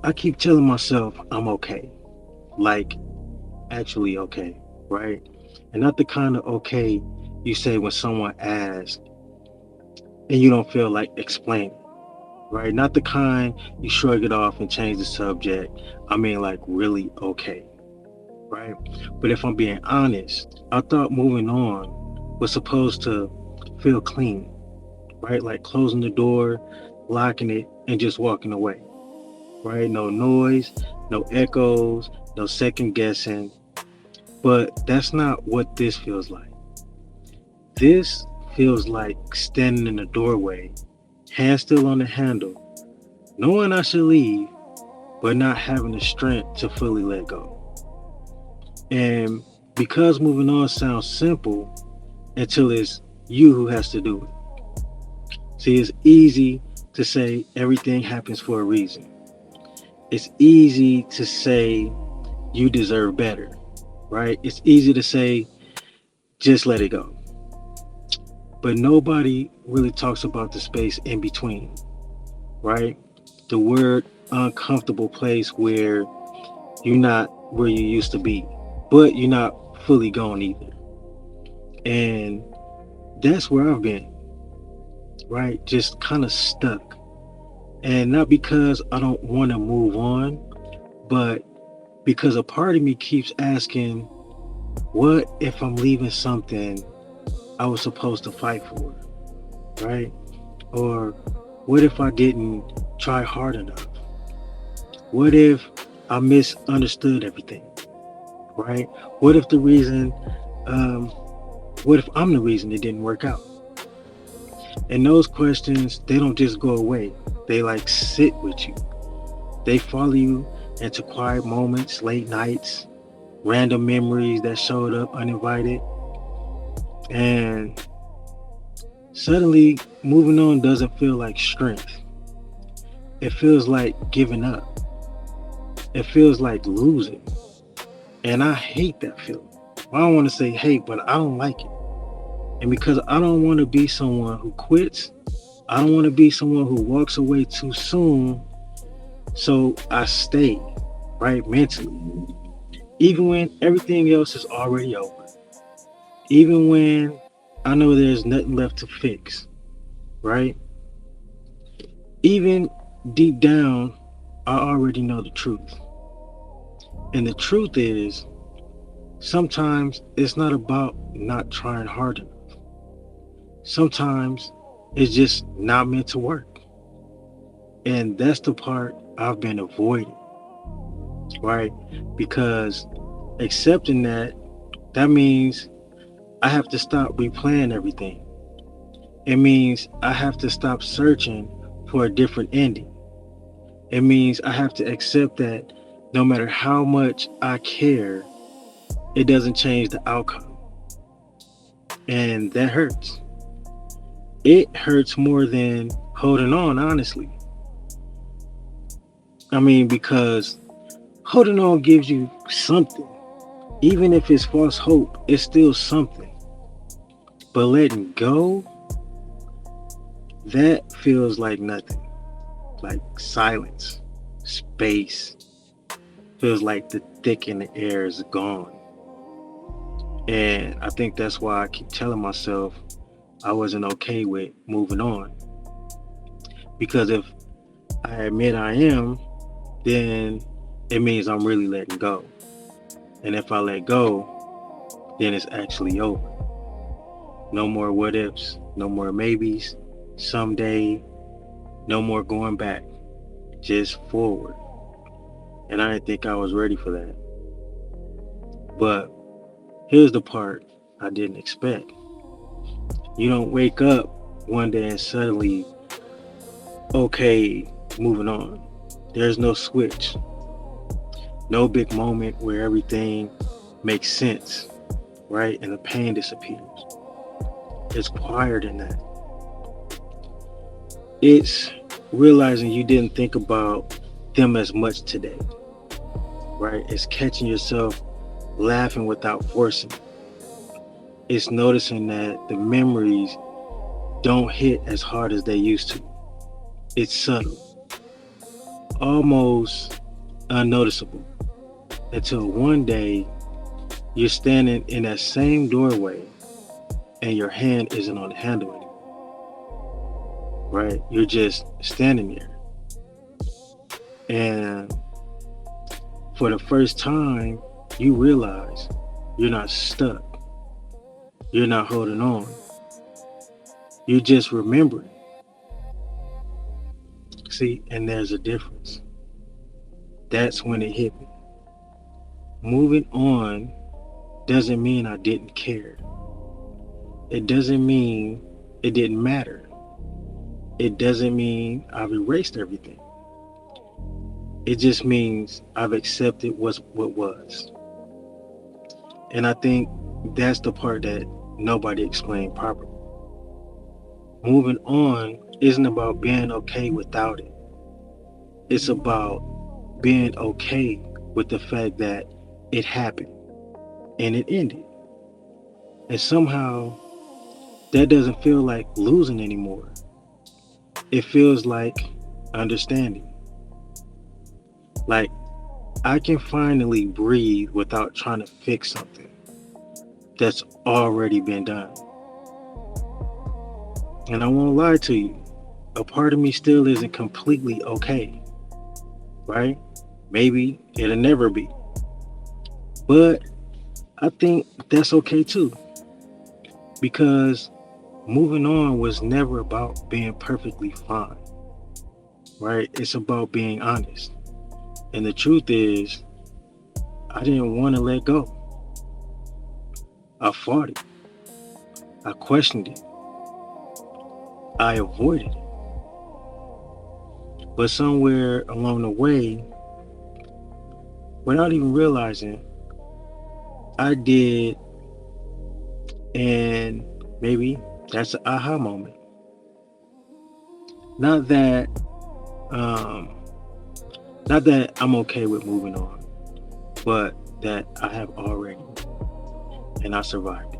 I keep telling myself I'm okay, like actually okay, right? And not the kind of okay you say when someone asks and you don't feel like explaining, right? Not the kind you shrug it off and change the subject. I mean, like really okay, right? But if I'm being honest, I thought moving on was supposed to feel clean, right? Like closing the door, locking it, and just walking away, right? No noise, no echoes, no second guessing. But that's not what this feels like. This feels like standing in the doorway, hand still on the handle, knowing I should leave, but not having the strength to fully let go. And because moving on sounds simple until it's you who has to do it. See, it's easy to say everything happens for a reason. It's easy to say you deserve better, right? It's easy to say just let it go. But nobody really talks about the space in between, right? The word uncomfortable place where you're not where you used to be, but you're not fully gone either. And that's where I've been, right? Just kind of stuck. And not because I don't want to move on, but because a part of me keeps asking, what if I'm leaving something I was supposed to fight for, right? Or what if I didn't try hard enough? What if I misunderstood everything, right? What if the reason, um, what if I'm the reason it didn't work out? And those questions, they don't just go away. They like sit with you. They follow you into quiet moments, late nights, random memories that showed up uninvited. And suddenly, moving on doesn't feel like strength. It feels like giving up. It feels like losing. And I hate that feeling. I don't want to say hate, but I don't like it. And because I don't want to be someone who quits, I don't want to be someone who walks away too soon. So I stay, right, mentally. Even when everything else is already over. Even when I know there's nothing left to fix, right? Even deep down, I already know the truth. And the truth is, sometimes it's not about not trying hard enough. Sometimes it's just not meant to work. And that's the part I've been avoiding, right? Because accepting that, that means I have to stop replaying everything. It means I have to stop searching for a different ending. It means I have to accept that no matter how much I care, it doesn't change the outcome. And that hurts. It hurts more than holding on, honestly. I mean, because holding on gives you something. Even if it's false hope, it's still something. But letting go, that feels like nothing. Like silence, space. Feels like the thick in the air is gone. And I think that's why I keep telling myself I wasn't okay with moving on. Because if I admit I am, then it means I'm really letting go. And if I let go, then it's actually over. No more what ifs, no more maybes, someday, no more going back, just forward. And I didn't think I was ready for that. But here's the part I didn't expect. You don't wake up one day and suddenly, okay, moving on. There's no switch, no big moment where everything makes sense, right? And the pain disappears. It's quieter than that. It's realizing you didn't think about them as much today, right? It's catching yourself laughing without forcing. It's noticing that the memories don't hit as hard as they used to. It's subtle. almost unnoticeable until one day you're standing in that same doorway and your hand isn't on the handle anymore, right? You're just standing there. And for the first time, you realize you're not stuck. You're not holding on. You're just remembering. See, and there's a difference. That's when it hit me. Moving on doesn't mean I didn't care. It doesn't mean it didn't matter. It doesn't mean I've erased everything. It just means I've accepted what was. And I think that's the part that nobody explained properly. Moving on isn't about being okay without it. It's about being okay with the fact that it happened and it ended. And somehow that doesn't feel like losing anymore. It feels like understanding. Like I can finally breathe without trying to fix something that's already been done. And I won't lie to you, a part of me still isn't completely okay, right? Maybe it'll never be. But I think that's okay too, because moving on was never about being perfectly fine, right? It's about being honest. And the truth is, I didn't want to let go. I fought it. I questioned it. I avoided it. But somewhere along the way, without even realizing, I did. And maybe that's an aha moment. Not that, um, not that I'm okay with moving on, but that I have already, and I survived it.